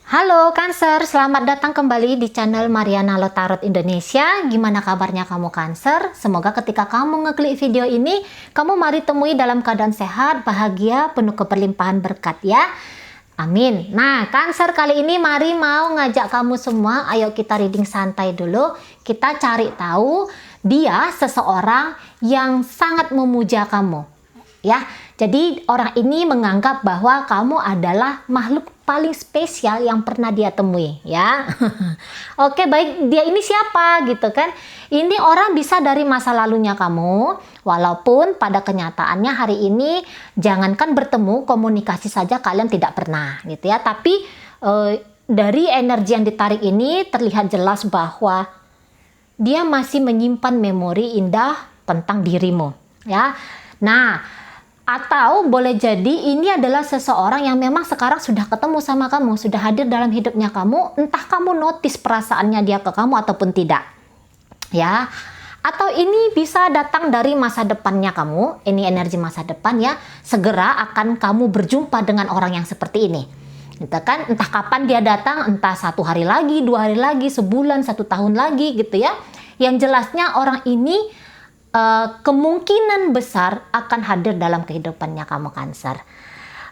Halo Cancer, selamat datang kembali di channel Mariana Lotarot Indonesia. Gimana kabarnya kamu Cancer? Semoga ketika kamu ngeklik video ini, kamu mari temui dalam keadaan sehat, bahagia, penuh keberlimpahan berkat ya. Amin. Nah Cancer, kali ini mari mau ngajak kamu semua, ayo kita reading santai dulu. Kita cari tahu dia seseorang yang sangat memuja kamu. Ya, jadi orang ini menganggap bahwa kamu adalah makhluk paling spesial yang pernah dia temui, ya. Oke, baik, dia ini siapa gitu kan? Ini orang bisa dari masa lalunya kamu, walaupun pada kenyataannya hari ini jangankan bertemu, komunikasi saja kalian tidak pernah, gitu ya. Tapi dari energi yang ditarik ini terlihat jelas bahwa dia masih menyimpan memori indah tentang dirimu, ya. Nah, atau boleh jadi ini adalah seseorang yang memang sekarang sudah ketemu sama kamu, sudah hadir dalam hidupnya kamu, entah kamu notice perasaannya dia ke kamu ataupun tidak. Ya. Atau ini bisa datang dari masa depannya kamu, ini energi masa depan ya, segera akan kamu berjumpa dengan orang yang seperti ini. Gitu kan, entah kapan dia datang, entah 1 hari lagi, 2 hari lagi, sebulan, 1 tahun lagi gitu ya. Yang jelasnya orang ini kemungkinan besar akan hadir dalam kehidupannya kamu Cancer.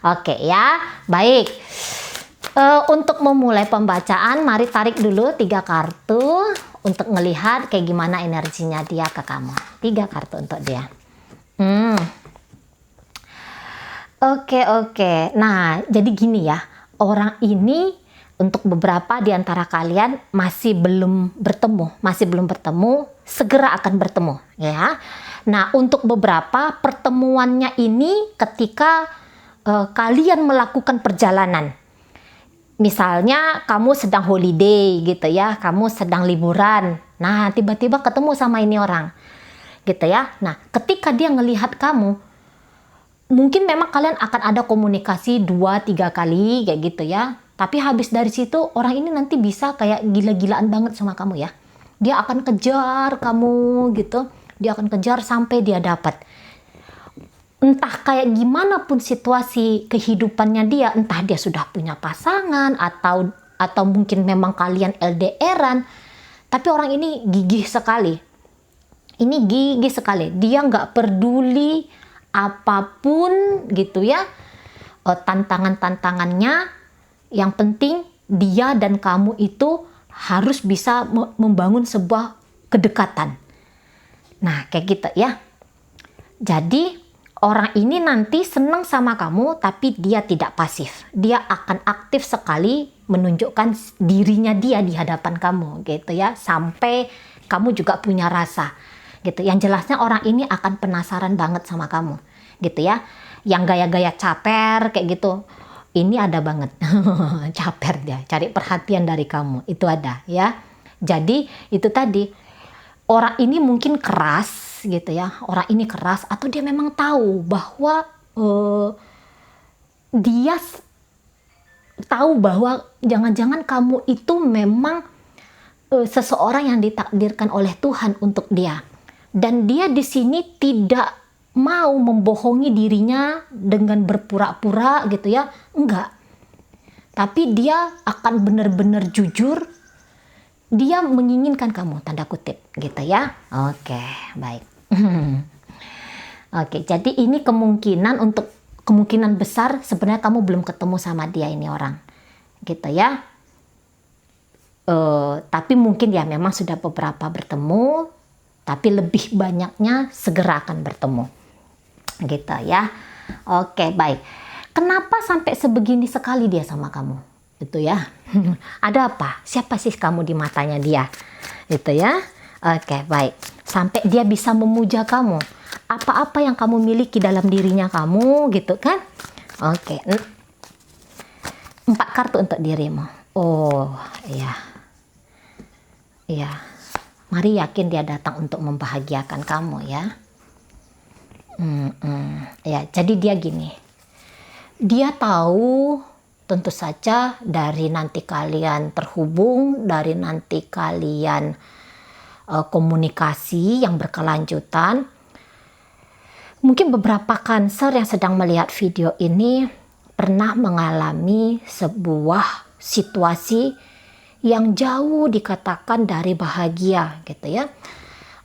Oke ya, baik. Untuk memulai pembacaan, mari tarik dulu 3 kartu untuk melihat kayak gimana energinya dia ke kamu. 3 kartu untuk dia. Oke. Nah, jadi gini ya, orang ini untuk beberapa di antara kalian masih belum bertemu, segera akan bertemu ya. Nah, untuk beberapa pertemuannya ini ketika kalian melakukan perjalanan. Misalnya kamu sedang holiday gitu ya, kamu sedang liburan. Nah, tiba-tiba ketemu sama ini orang. Gitu ya. Nah, ketika dia ngelihat kamu, mungkin memang kalian akan ada komunikasi 2-3 kali kayak gitu ya. Tapi habis dari situ orang ini nanti bisa kayak gila-gilaan banget sama kamu ya. Dia akan kejar kamu gitu. Dia akan kejar sampai dia dapat. Entah kayak gimana pun situasi kehidupannya dia, entah dia sudah punya pasangan atau mungkin memang kalian LDRan. Tapi orang ini gigih sekali. Ini gigih sekali. Dia nggak peduli apapun gitu ya. Tantangan-tantangannya. Yang penting dia dan kamu itu harus bisa membangun sebuah kedekatan. Nah, kayak gitu ya. Jadi orang ini nanti senang sama kamu tapi dia tidak pasif. Dia akan aktif sekali menunjukkan dirinya dia di hadapan kamu gitu ya. Sampai kamu juga punya rasa gitu. Yang jelasnya orang ini akan penasaran banget sama kamu gitu ya. Yang gaya-gaya caper kayak gitu. Ini ada banget, caper dia, cari perhatian dari kamu, itu ada ya. Jadi itu tadi, orang ini mungkin keras gitu ya, orang ini keras atau dia memang tahu bahwa dia tahu bahwa jangan-jangan kamu itu memang seseorang yang ditakdirkan oleh Tuhan untuk dia. Dan dia di sini tidak mau membohongi dirinya dengan berpura-pura gitu ya, enggak. Tapi dia akan benar-benar jujur, dia menginginkan kamu, tanda kutip gitu ya. Oke, baik. Oke, jadi ini kemungkinan besar sebenarnya kamu belum ketemu sama dia ini orang gitu ya. Tapi mungkin ya memang sudah beberapa bertemu, tapi lebih banyaknya segera akan bertemu. Gitu ya. Oke, baik. Kenapa sampai sebegini sekali dia sama kamu? Itu ya. Ada apa? Siapa sih kamu di matanya dia? Itu ya. Oke, baik. Sampai dia bisa memuja kamu. Apa-apa yang kamu miliki dalam dirinya kamu gitu kan? Oke. 4 kartu untuk dirimu. Oh, iya. Iya. Mari yakin dia datang untuk membahagiakan kamu ya. Ya, jadi dia gini. Dia tahu tentu saja dari nanti kalian terhubung, dari nanti kalian komunikasi yang berkelanjutan. Mungkin beberapa Cancer yang sedang melihat video ini pernah mengalami sebuah situasi yang jauh dikatakan dari bahagia gitu ya.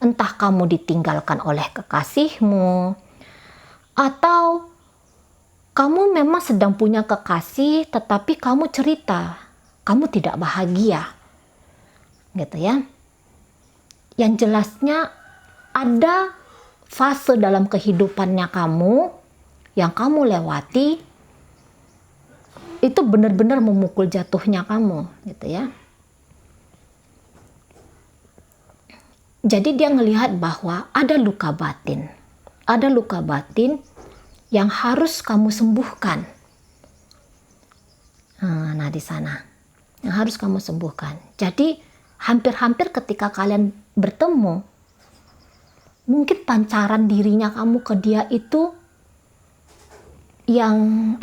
Entah kamu ditinggalkan oleh kekasihmu, atau kamu memang sedang punya kekasih tetapi kamu cerita kamu tidak bahagia gitu ya. Yang jelasnya ada fase dalam kehidupannya kamu yang kamu lewati itu benar-benar memukul jatuhnya kamu gitu ya. Jadi dia ngelihat bahwa ada luka batin. Ada luka batin yang harus kamu sembuhkan. Nah, di sana. Yang harus kamu sembuhkan. Jadi, hampir-hampir ketika kalian bertemu, mungkin pancaran dirinya kamu ke dia itu yang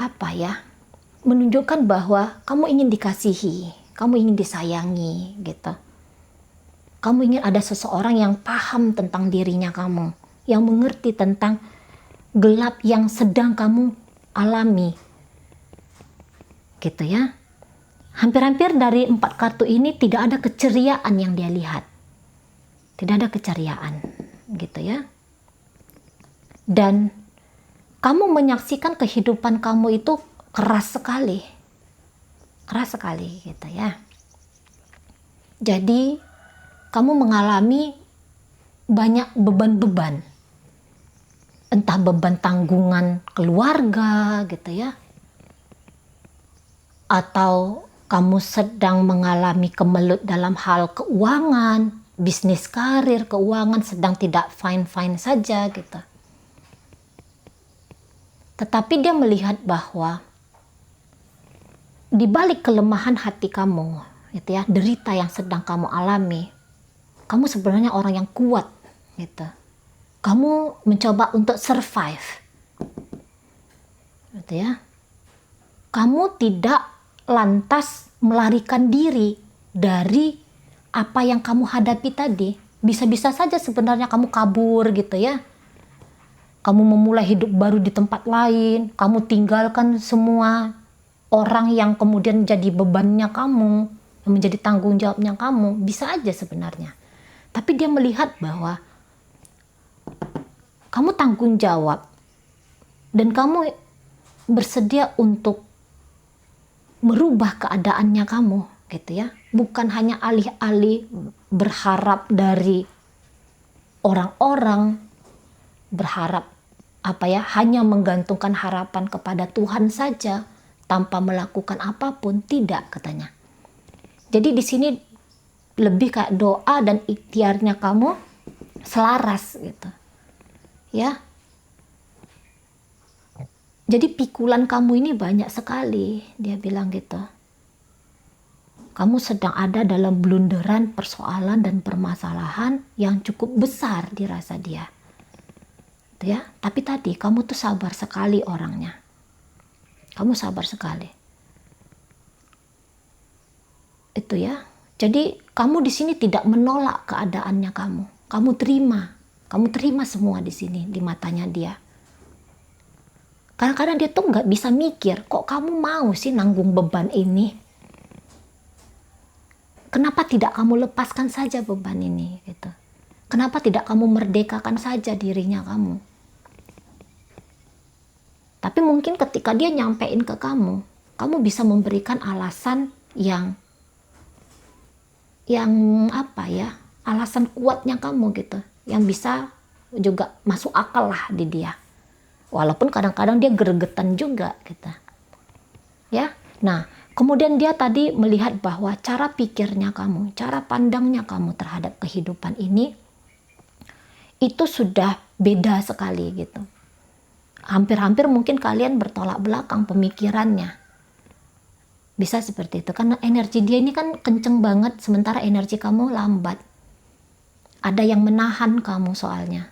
menunjukkan bahwa kamu ingin dikasihi, kamu ingin disayangi gitu. Kamu ingin ada seseorang yang paham tentang dirinya kamu, yang mengerti tentang gelap yang sedang kamu alami. Gitu ya. Hampir-hampir dari 4 kartu ini tidak ada keceriaan yang dia lihat. Tidak ada keceriaan. Gitu ya. Dan kamu menyaksikan kehidupan kamu itu keras sekali. Keras sekali gitu ya. Jadi kamu mengalami banyak beban-beban. Entah beban tanggungan keluarga gitu ya. Atau kamu sedang mengalami kemelut dalam hal keuangan, bisnis karir, keuangan sedang tidak fine-fine saja gitu. Tetapi dia melihat bahwa di balik kelemahan hati kamu, gitu ya, derita yang sedang kamu alami, kamu sebenarnya orang yang kuat, gitu. Kamu mencoba untuk survive, gitu ya. Kamu tidak lantas melarikan diri dari apa yang kamu hadapi tadi. Bisa-bisa saja sebenarnya kamu kabur, gitu ya. Kamu memulai hidup baru di tempat lain, kamu tinggalkan semua orang yang kemudian jadi bebannya kamu, yang menjadi tanggung jawabnya kamu. Bisa aja sebenarnya. Tapi dia melihat bahwa kamu tanggung jawab dan kamu bersedia untuk merubah keadaannya kamu, gitu ya. Bukan hanya alih-alih berharap dari orang-orang, berharap hanya menggantungkan harapan kepada Tuhan saja tanpa melakukan apapun, tidak katanya. Jadi di sini lebih kayak doa dan ikhtiarnya kamu selaras gitu. Ya. Jadi pikulan kamu ini banyak sekali, dia bilang gitu. Kamu sedang ada dalam blunderan persoalan dan permasalahan yang cukup besar dirasa dia. Gitu ya. Tapi tadi kamu tuh sabar sekali orangnya. Kamu sabar sekali. Itu ya. Jadi kamu di sini tidak menolak keadaannya kamu. Kamu terima semua di sini di matanya dia. Kadang-kadang dia tuh nggak bisa mikir, kok kamu mau sih nanggung beban ini? Kenapa tidak kamu lepaskan saja beban ini? Gitu. Kenapa tidak kamu merdekakan saja dirinya kamu? Tapi mungkin ketika dia nyampein ke kamu bisa memberikan alasan yang alasan kuatnya kamu gitu, yang bisa juga masuk akal lah di dia. Walaupun kadang-kadang dia gregetan juga gitu. Ya. Nah, kemudian dia tadi melihat bahwa cara pikirnya kamu, cara pandangnya kamu terhadap kehidupan ini itu sudah beda sekali gitu. Hampir-hampir mungkin kalian bertolak belakang pemikirannya. Bisa seperti itu, karena energi dia ini kan kenceng banget, sementara energi kamu lambat. Ada yang menahan kamu soalnya.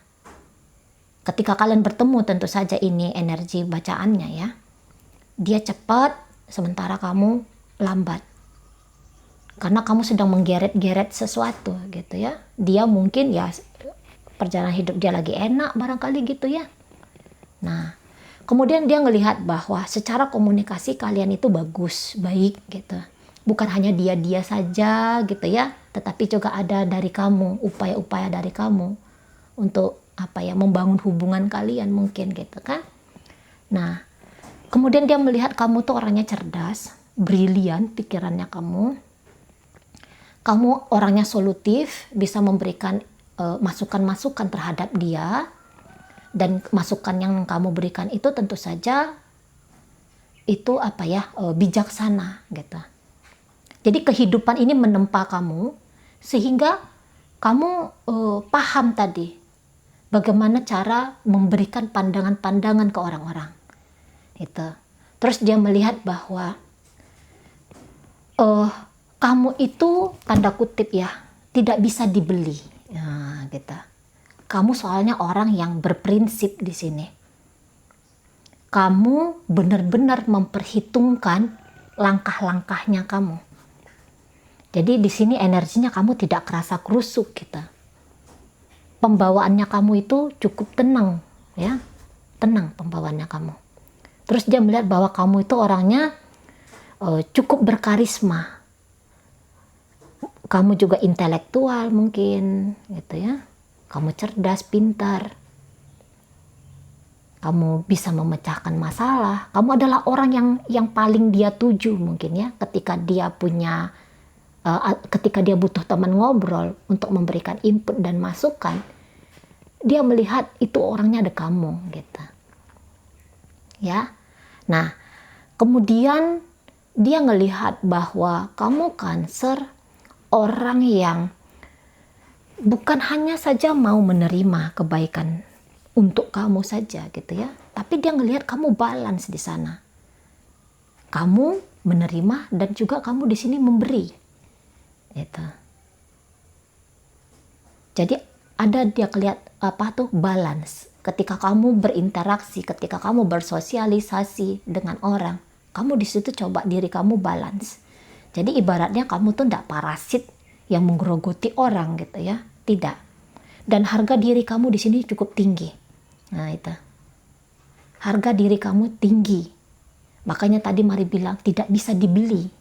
Ketika kalian bertemu tentu saja ini energi bacaannya ya. Dia cepat, sementara kamu lambat. Karena kamu sedang menggeret-geret sesuatu gitu ya. Dia mungkin ya perjalanan hidup dia lagi enak barangkali gitu ya. Nah, kemudian dia ngelihat bahwa secara komunikasi kalian itu bagus, baik gitu. bukan hanya dia saja gitu ya, tetapi juga ada dari kamu, upaya-upaya dari kamu untuk membangun hubungan kalian mungkin gitu kan. Nah, kemudian dia melihat kamu tuh orangnya cerdas, brilian pikirannya kamu. Kamu orangnya solutif, bisa memberikan masukan-masukan terhadap dia, dan masukan yang kamu berikan itu tentu saja itu bijaksana gitu. Jadi kehidupan ini menempa kamu sehingga kamu paham tadi bagaimana cara memberikan pandangan-pandangan ke orang-orang. Gitu. Terus dia melihat bahwa kamu itu tanda kutip ya tidak bisa dibeli. Nah, gitu. Kamu soalnya orang yang berprinsip di sini. Kamu benar-benar memperhitungkan langkah-langkahnya kamu. Jadi di sini energinya kamu tidak kerasa kerusuk gitu. Pembawaannya kamu itu cukup tenang ya. Tenang pembawaannya kamu. Terus dia melihat bahwa kamu itu orangnya cukup berkarisma. Kamu juga intelektual mungkin gitu ya. Kamu cerdas, pintar. Kamu bisa memecahkan masalah. Kamu adalah orang yang paling dia tuju mungkin ya, ketika dia butuh teman ngobrol untuk memberikan input dan masukan. Dia melihat itu orangnya ada kamu gitu. Ya. Nah, kemudian dia ngelihat bahwa kamu Cancer orang yang bukan hanya saja mau menerima kebaikan untuk kamu saja gitu ya, tapi dia ngelihat kamu balance di sana. Kamu menerima dan juga kamu di sini memberi. Gitu. Jadi ada dia lihat balance. Ketika kamu berinteraksi, ketika kamu bersosialisasi dengan orang, kamu di situ coba diri kamu balance. Jadi ibaratnya kamu tuh tidak parasit yang menggerogoti orang gitu ya, tidak. Dan harga diri kamu di sini cukup tinggi. Nah itu, harga diri kamu tinggi. Makanya tadi Mari bilang tidak bisa dibeli.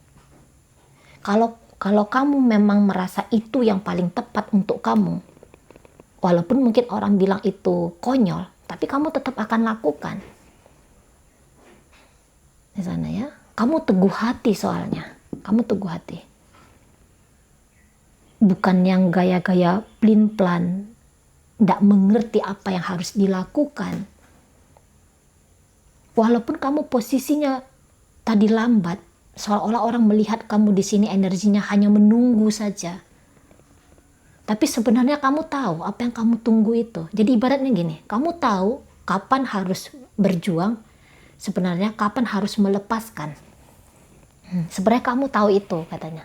Kalau kamu memang merasa itu yang paling tepat untuk kamu, walaupun mungkin orang bilang itu konyol, tapi kamu tetap akan lakukan. Di sana ya, kamu teguh hati soalnya. Kamu teguh hati. Bukan yang gaya-gaya plin-plan, tidak mengerti apa yang harus dilakukan. Walaupun kamu posisinya tadi lambat, seolah-olah orang melihat kamu di sini energinya hanya menunggu saja. Tapi sebenarnya kamu tahu apa yang kamu tunggu itu. Jadi ibaratnya gini, kamu tahu kapan harus berjuang, sebenarnya kapan harus melepaskan. Sebenarnya kamu tahu itu katanya.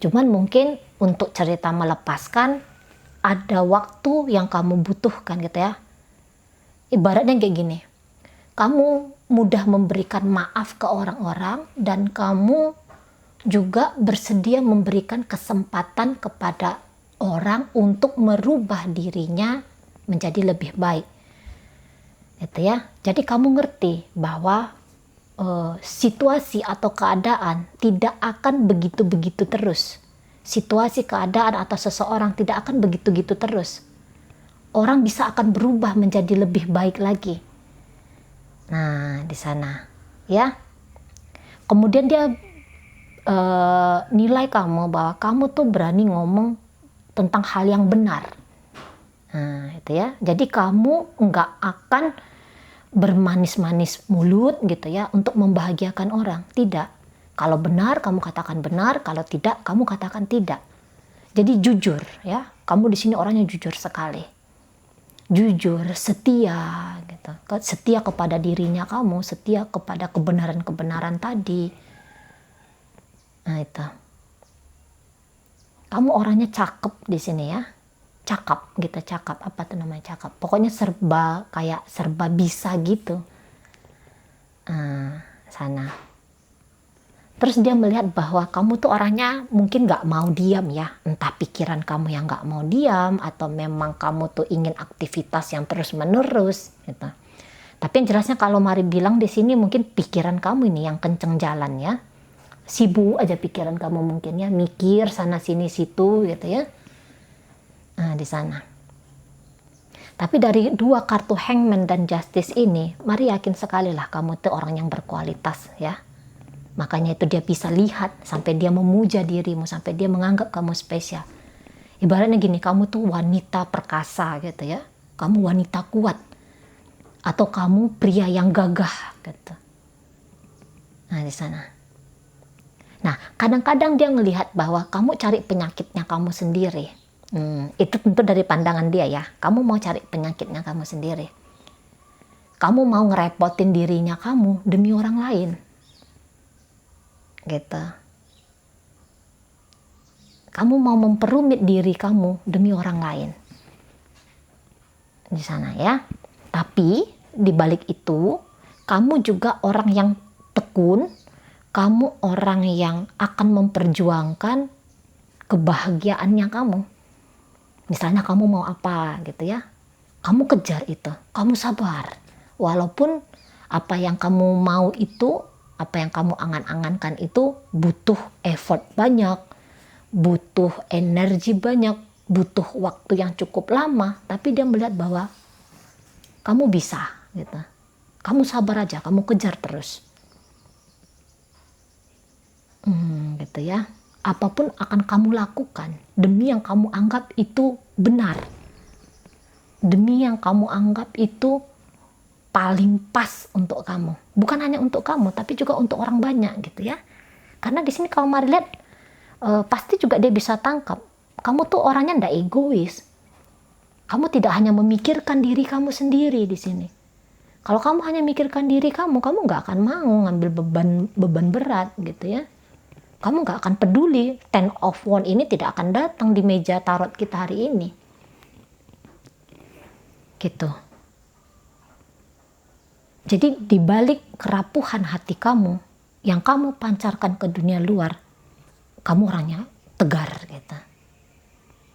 Cuman mungkin untuk cerita melepaskan, ada waktu yang kamu butuhkan gitu ya. Ibaratnya kayak gini, kamu mudah memberikan maaf ke orang-orang dan kamu juga bersedia memberikan kesempatan kepada orang untuk merubah dirinya menjadi lebih baik. Gitu ya. Jadi kamu ngerti bahwa situasi atau keadaan tidak akan begitu-begitu terus. Situasi, keadaan atau seseorang tidak akan begitu-begitu terus. Orang bisa akan berubah menjadi lebih baik lagi. Nah, di sana, ya. Kemudian dia nilai kamu bahwa kamu tuh berani ngomong tentang hal yang benar. Nah, itu ya. Jadi kamu nggak akan bermanis-manis mulut gitu ya untuk membahagiakan orang. Tidak. Kalau benar kamu katakan benar, kalau tidak kamu katakan tidak. Jadi jujur ya. Kamu di sini orangnya jujur sekali. Jujur, setia gitu. Setia kepada dirinya kamu, setia kepada kebenaran-kebenaran tadi. Nah, itu. Kamu orangnya cakep di sini ya. Cakap gitu, cakap, apa tuh namanya cakap, pokoknya serba bisa gitu. Sana. Terus dia melihat bahwa kamu tuh orangnya mungkin gak mau diam ya, entah pikiran kamu yang gak mau diam atau memang kamu tuh ingin aktivitas yang terus menerus gitu. Tapi yang jelasnya kalau Mari bilang di sini mungkin pikiran kamu ini yang kenceng jalan ya, sibuk aja pikiran kamu mungkin ya, mikir sana sini situ gitu ya. Nah, di sana. Tapi dari dua kartu Hangman dan Justice ini, mari yakin sekali lah kamu tuh orang yang berkualitas ya. Makanya itu dia bisa lihat sampai dia memuja dirimu, sampai dia menganggap kamu spesial. Ibaratnya gini, kamu tuh wanita perkasa gitu ya. Kamu wanita kuat. Atau kamu pria yang gagah gitu. Nah, di sana. Nah, kadang-kadang dia ngelihat bahwa kamu cari penyakitnya kamu sendiri. Itu tentu dari pandangan dia ya. Kamu mau cari penyakitnya kamu sendiri. Kamu mau ngerepotin dirinya kamu demi orang lain. Gitu. Kamu mau memperumit diri kamu demi orang lain. Di sana ya. Tapi di balik itu, kamu juga orang yang tekun, kamu orang yang akan memperjuangkan kebahagiaannya kamu. Misalnya kamu mau apa gitu ya, kamu kejar itu, kamu sabar. Walaupun apa yang kamu mau itu, apa yang kamu angan-angankan itu butuh effort banyak, butuh energi banyak, butuh waktu yang cukup lama, tapi dia melihat bahwa kamu bisa gitu. Kamu sabar aja, kamu kejar terus. Gitu ya. Apapun akan kamu lakukan demi yang kamu anggap itu benar. Demi yang kamu anggap itu paling pas untuk kamu. Bukan hanya untuk kamu, tapi juga untuk orang banyak gitu ya. Karena di sini kalau mari lihat, pasti juga dia bisa tangkap. Kamu tuh orangnya ndak egois. Kamu tidak hanya memikirkan diri kamu sendiri di sini. Kalau kamu hanya memikirkan diri kamu nggak akan mau ngambil beban berat gitu ya. Kamu nggak akan peduli. Ten of Wands ini tidak akan datang di meja tarot kita hari ini. Gitu. Jadi dibalik kerapuhan hati kamu yang kamu pancarkan ke dunia luar, kamu orangnya tegar gitu.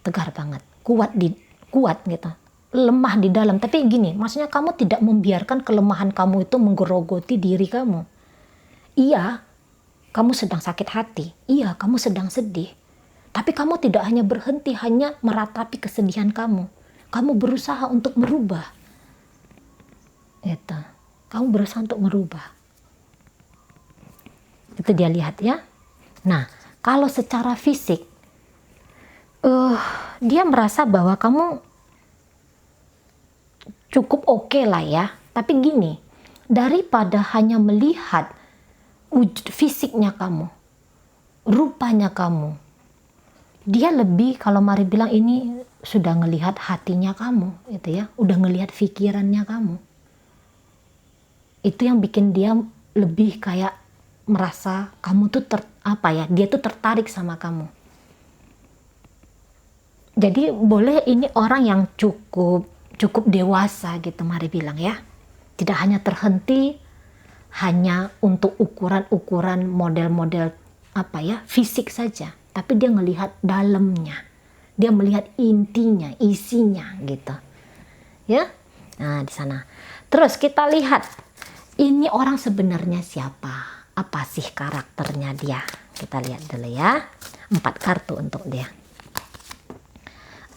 Tegar banget, kuat gitu. Lemah di dalam, tapi gini, maksudnya kamu tidak membiarkan kelemahan kamu itu menggerogoti diri kamu. Iya, kamu sedang sakit hati. Iya, kamu sedang sedih. Tapi kamu tidak hanya berhenti hanya meratapi kesedihan kamu. Kamu berusaha untuk merubah. Gitu. Kamu berusaha untuk merubah. Itu dia lihat ya. Nah, kalau secara fisik, dia merasa bahwa kamu cukup oke lah ya. Tapi gini, daripada hanya melihat wujud fisiknya kamu, rupanya kamu, dia lebih, kalau mari bilang ini sudah ngelihat hatinya kamu, gitu ya, udah ngelihat pikirannya kamu. Itu yang bikin dia lebih kayak merasa kamu tuh dia tuh tertarik sama kamu. Jadi boleh ini orang yang cukup dewasa gitu, mari bilang ya. Tidak hanya terhenti hanya untuk ukuran-ukuran model-model fisik saja, tapi dia melihat dalamnya, dia melihat intinya, isinya gitu ya. Nah, di sana terus kita lihat ini orang sebenarnya siapa, apa sih karakternya dia. Kita lihat dulu ya, 4 kartu untuk dia.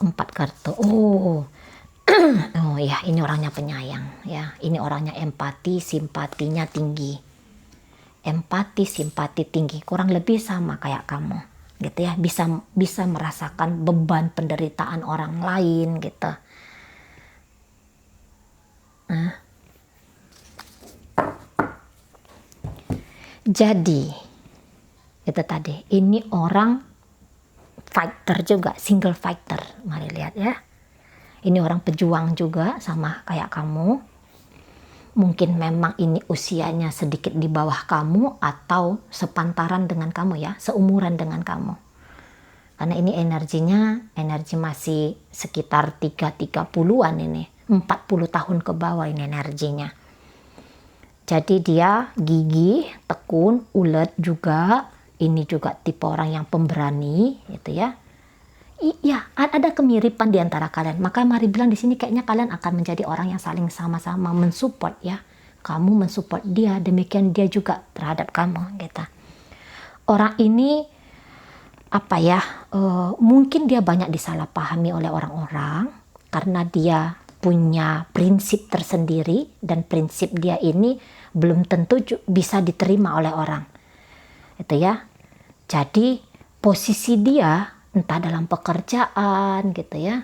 4 kartu. Oh ya, ini orangnya penyayang ya. Ini orangnya empati, simpatinya tinggi. Empati, simpati tinggi, kurang lebih sama kayak kamu gitu ya. Bisa merasakan beban penderitaan orang lain gitu. Nah. Jadi itu tadi, ini orang fighter juga, single fighter. Mari lihat ya. Ini orang pejuang juga sama kayak kamu. Mungkin memang ini usianya sedikit di bawah kamu atau sepantaran dengan kamu ya, seumuran dengan kamu. Karena ini energi masih sekitar 30-an ini, 40 tahun ke bawah ini energinya. Jadi dia gigih, tekun, ulet juga. Ini juga tipe orang yang pemberani gitu ya. Iya, ada kemiripan di antara kalian. Maka mari bilang di sini kayaknya kalian akan menjadi orang yang saling sama-sama mensupport ya. Kamu mensupport dia, demikian dia juga terhadap kamu gitu. orang ini apa ya, mungkin dia banyak disalahpahami oleh orang-orang karena dia punya prinsip tersendiri, dan prinsip dia ini belum tentu bisa diterima oleh orang. Itu ya. Jadi posisi dia entah dalam pekerjaan gitu ya,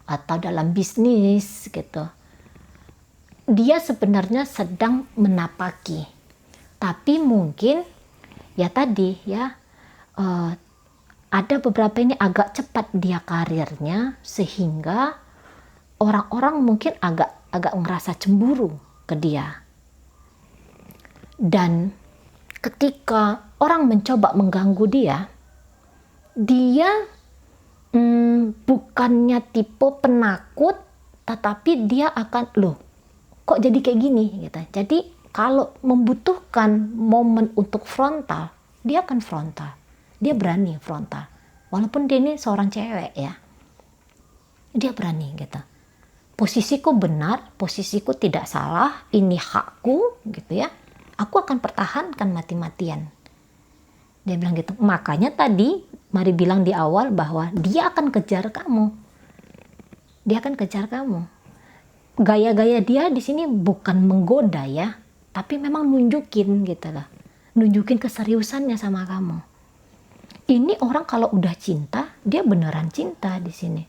atau dalam bisnis gitu, dia sebenarnya sedang menapaki. Tapi mungkin ya tadi ya, ada beberapa ini agak cepat dia karirnya, sehingga orang-orang mungkin agak ngerasa cemburu ke dia. Dan ketika orang mencoba mengganggu dia bukannya tipe penakut, tetapi dia akan, loh kok jadi kayak gini gitu. Jadi kalau membutuhkan momen untuk frontal, dia akan frontal. Dia berani frontal. Walaupun dia ini seorang cewek ya. Dia berani gitu. Posisiku benar, posisiku tidak salah, ini hakku gitu ya. Aku akan pertahankan mati-matian. Dia bilang gitu. Makanya tadi Mari bilang di awal bahwa dia akan kejar kamu. Dia akan kejar kamu. Gaya-gaya dia di sini bukan menggoda ya, tapi memang nunjukin gitu lah. Nunjukin keseriusannya sama kamu. Ini orang kalau udah cinta, dia beneran cinta di sini.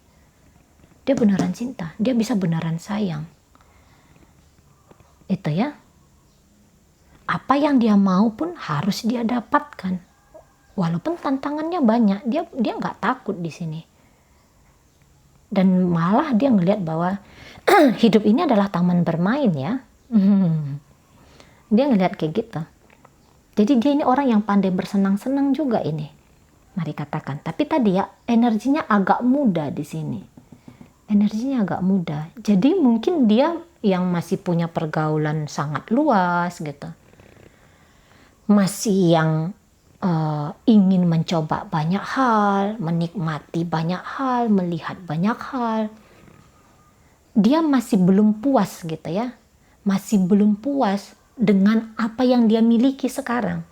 Dia beneran cinta, dia bisa beneran sayang. Itu ya. Apa yang dia mau pun harus dia dapatkan. Walaupun tantangannya banyak, dia nggak takut di sini. Dan malah dia ngelihat bahwa hidup ini adalah taman bermain ya. Dia ngelihat kayak gitu. Jadi dia ini orang yang pandai bersenang-senang juga ini. Mari katakan. Tapi tadi ya energinya agak muda di sini. Energinya agak muda. Jadi mungkin dia yang masih punya pergaulan sangat luas gitu. Masih yang ingin mencoba banyak hal, menikmati banyak hal, melihat banyak hal. Dia masih belum puas gitu ya. Masih belum puas dengan apa yang dia miliki sekarang.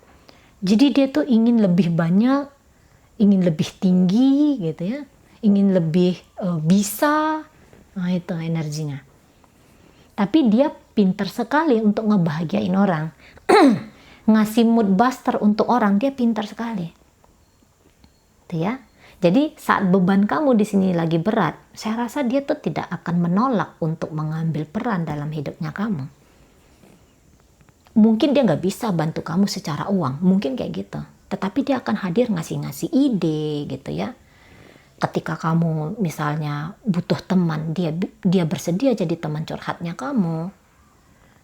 Jadi dia tuh ingin lebih banyak, ingin lebih tinggi gitu ya. Ingin lebih bisa. Nah itu energinya. Tapi dia pintar sekali untuk ngebahagiain orang. Ngasih mood buster untuk orang, dia pintar sekali. Itu ya. Jadi saat beban kamu di sini lagi berat, saya rasa dia tuh tidak akan menolak untuk mengambil peran dalam hidupnya kamu. Mungkin dia nggak bisa bantu kamu secara uang, mungkin kayak gitu. Tetapi dia akan hadir ngasih ide gitu ya. Ketika kamu misalnya butuh teman, dia bersedia jadi teman curhatnya kamu.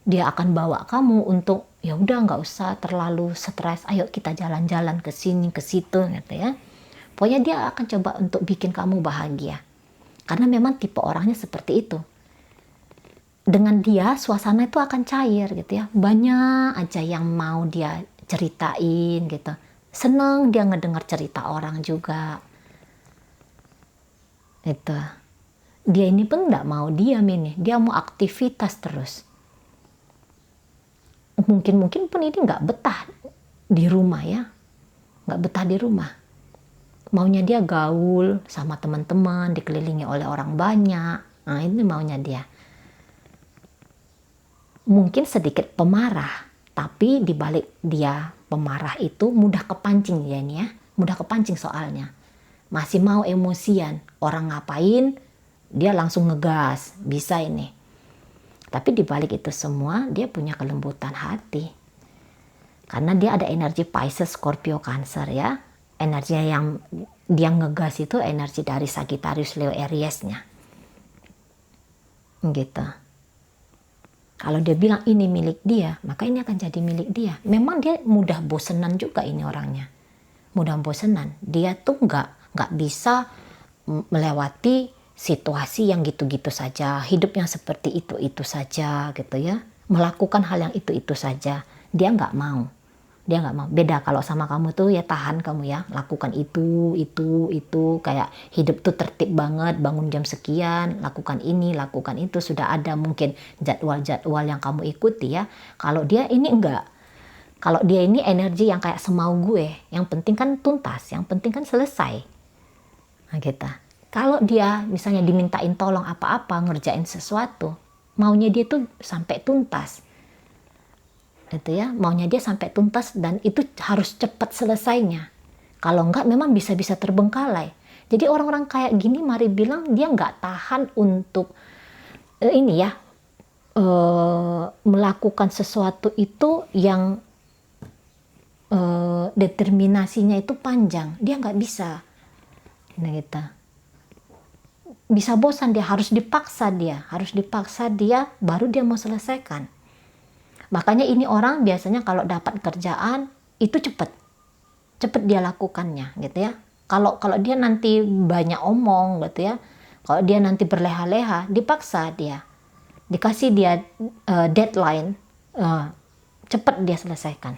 Dia akan bawa kamu untuk ya udah nggak usah terlalu stres, ayo kita jalan-jalan ke sini ke situ gitu ya. Pokoknya dia akan coba untuk bikin kamu bahagia. Karena memang tipe orangnya seperti itu. Dengan dia suasana itu akan cair gitu ya. Banyak aja yang mau dia ceritain gitu. Senang dia ngedengar cerita orang juga. Itu. Dia ini pun nggak mau diam ini. Dia mau aktivitas terus. Mungkin pun ini nggak betah di rumah ya, nggak betah di rumah. Maunya dia gaul sama teman-teman, dikelilingi oleh orang banyak. Nah ini maunya dia. Mungkin sedikit pemarah, tapi dibalik dia pemarah itu mudah kepancing ya ini ya, mudah kepancing soalnya. Masih mau emosian, orang ngapain dia langsung ngegas, bisa ini. Tapi dibalik itu semua dia punya kelembutan hati. Karena dia ada energi Pisces, Scorpio, Cancer ya. Energi yang dia ngegas itu energi dari Sagittarius, Leo, Aries-nya. Gitu. Kalau dia bilang ini milik dia, maka ini akan jadi milik dia. Memang dia mudah bosenan juga ini orangnya. Mudah bosenan. Dia tuh nggak bisa melewati situasi yang gitu-gitu saja, hidupnya seperti itu saja gitu ya, melakukan hal yang itu saja, dia nggak mau. Beda kalau sama kamu tuh ya tahan kamu ya, lakukan itu, kayak hidup tuh tertib banget, bangun jam sekian, lakukan ini, lakukan itu, sudah ada mungkin jadwal-jadwal yang kamu ikuti ya. Kalau dia ini enggak, Kalau dia ini energi yang kayak semau gue, yang penting kan tuntas, yang penting kan selesai. Nah, gitu. Kalau dia misalnya dimintain tolong apa-apa, ngerjain sesuatu, maunya dia tuh sampai tuntas. Gitu ya, maunya dia sampai tuntas dan itu harus cepat selesainya. Kalau enggak memang bisa-bisa terbengkalai. Jadi orang-orang kayak gini mari bilang dia nggak tahan untuk melakukan sesuatu itu yang determinasinya itu panjang. Dia nggak bisa. Nah, gitu. Bisa bosan, dia harus dipaksa dia baru dia mau selesaikan. Makanya ini orang biasanya kalau dapat kerjaan itu cepet dia lakukannya gitu ya. Kalau dia nanti banyak omong gitu ya, kalau dia nanti berleha-leha, dipaksa dia, dikasih dia deadline, cepet dia selesaikan.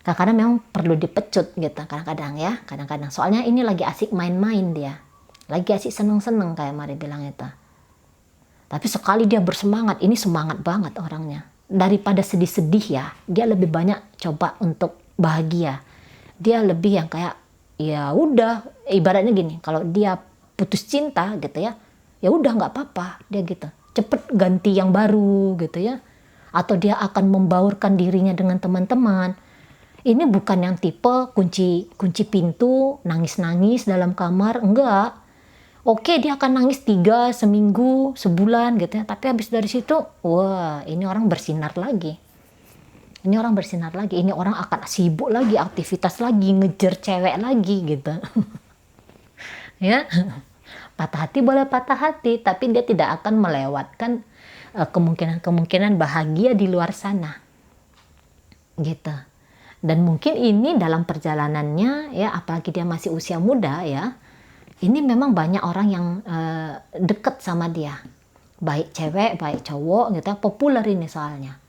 Kadang-kadang memang perlu dipecut gitu kadang-kadang soalnya ini lagi asik main-main, dia lagi asik seneng-seneng kayak mari bilang itu. Tapi sekali dia bersemangat, ini semangat banget orangnya, daripada sedih-sedih ya, dia lebih banyak coba untuk bahagia. Dia lebih yang kayak ya udah, ibaratnya gini, kalau dia putus cinta gitu ya, ya udah nggak apa-apa dia gitu, cepet ganti yang baru gitu ya, atau dia akan membaurkan dirinya dengan teman-teman. Ini bukan yang tipe kunci pintu, nangis-nangis dalam kamar, enggak. Oke, dia akan nangis 3 seminggu, sebulan gitu ya. Tapi habis dari situ, wah, ini orang bersinar lagi. Ini orang akan sibuk lagi, aktivitas lagi, ngejar cewek lagi gitu. Ya. Patah hati boleh patah hati, tapi dia tidak akan melewatkan kemungkinan bahagia di luar sana. Gitu. Dan mungkin ini dalam perjalanannya ya, apalagi dia masih usia muda ya, ini memang banyak orang yang deket sama dia, baik cewek baik cowok gitu, populer ini soalnya,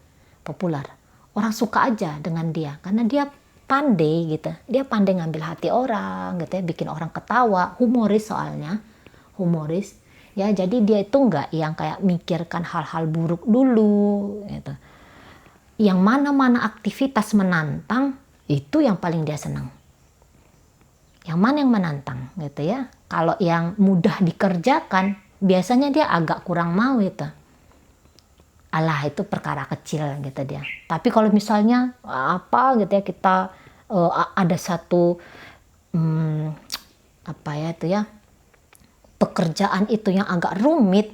populer, orang suka aja dengan dia karena dia pandai gitu, dia pandai ngambil hati orang gitu ya, bikin orang ketawa, humoris soalnya, humoris ya. Jadi dia itu nggak yang kayak mikirkan hal-hal buruk dulu gitu. Yang mana-mana aktivitas menantang, itu yang paling dia senang. Yang mana yang menantang gitu ya. Kalau yang mudah dikerjakan, biasanya dia agak kurang mau itu. Alah, itu perkara kecil gitu dia. Tapi kalau misalnya apa gitu ya, kita ada satu pekerjaan itu yang agak rumit,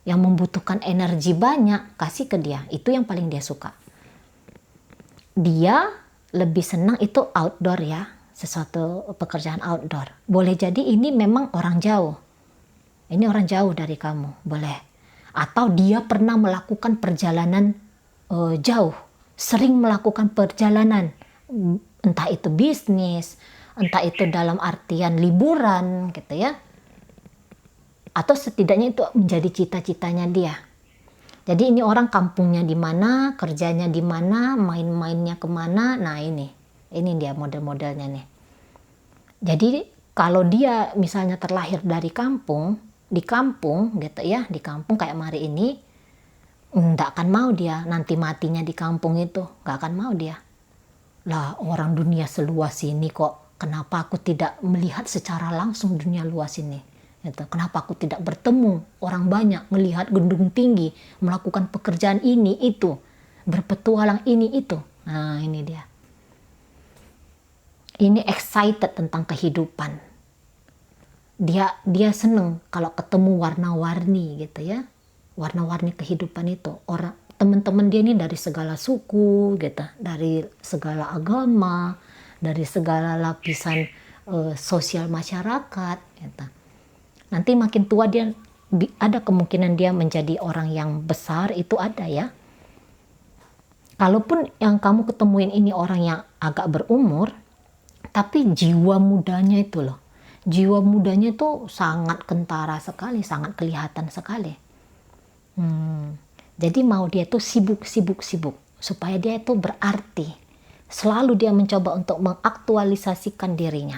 yang membutuhkan energi banyak, kasih ke dia. Itu yang paling dia suka. Dia lebih senang itu outdoor ya, sesuatu pekerjaan outdoor. Boleh jadi ini memang orang jauh. Ini orang jauh dari kamu, boleh. Atau dia pernah melakukan perjalanan jauh, sering melakukan perjalanan. Entah itu bisnis, entah itu dalam artian liburan gitu ya. Atau setidaknya itu menjadi cita-citanya dia. Jadi ini orang kampungnya di mana, kerjanya di mana, main-mainnya kemana. Nah ini dia model-modelnya nih. Jadi kalau dia misalnya terlahir dari kampung, di kampung gitu ya, di kampung kayak Mari ini, nggak akan mau dia nanti matinya di kampung itu, nggak akan mau dia. Lah orang dunia seluas ini kok, kenapa aku tidak melihat secara langsung dunia luas ini? Gitu. Kenapa aku tidak bertemu orang banyak, melihat gedung tinggi, melakukan pekerjaan ini itu, berpetualang ini itu. Nah ini dia. Ini excited tentang kehidupan. Dia seneng kalau ketemu warna-warni gitu ya, warna-warni kehidupan itu. Orang teman-teman dia ini dari segala suku gitu, dari segala agama, dari segala lapisan sosial masyarakat gitu. Nanti makin tua dia ada kemungkinan dia menjadi orang yang besar, itu ada ya. Kalaupun yang kamu ketemuin ini orang yang agak berumur, tapi jiwa mudanya itu loh, jiwa mudanya itu sangat kentara sekali, sangat kelihatan sekali. Jadi mau dia tuh sibuk supaya dia itu berarti. Selalu dia mencoba untuk mengaktualisasikan dirinya.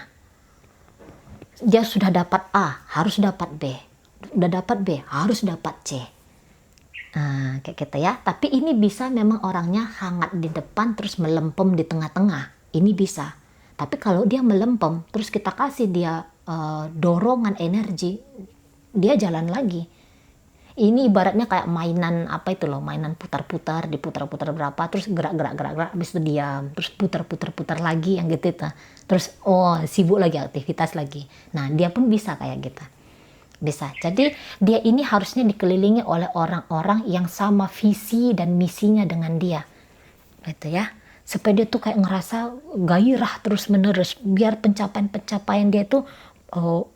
Dia sudah dapat A, harus dapat B. Sudah dapat B, harus dapat C. Nah, kayak gitu ya. Tapi ini bisa memang orangnya hangat di depan terus melempem di tengah-tengah. Ini bisa. Tapi kalau dia melempem terus kita kasih dia dorongan energi, dia jalan lagi. Ini ibaratnya kayak mainan apa itu loh, mainan putar-putar, diputar-putar berapa, terus gerak, habis itu diam, terus putar-putar lagi yang gitu itu. Terus sibuk lagi, aktivitas lagi. Nah, dia pun bisa kayak gitu. Bisa. Jadi dia ini harusnya dikelilingi oleh orang-orang yang sama visi dan misinya dengan dia. Gitu ya. Supaya dia tuh kayak ngerasa gairah terus menerus biar pencapaian-pencapaian dia tuh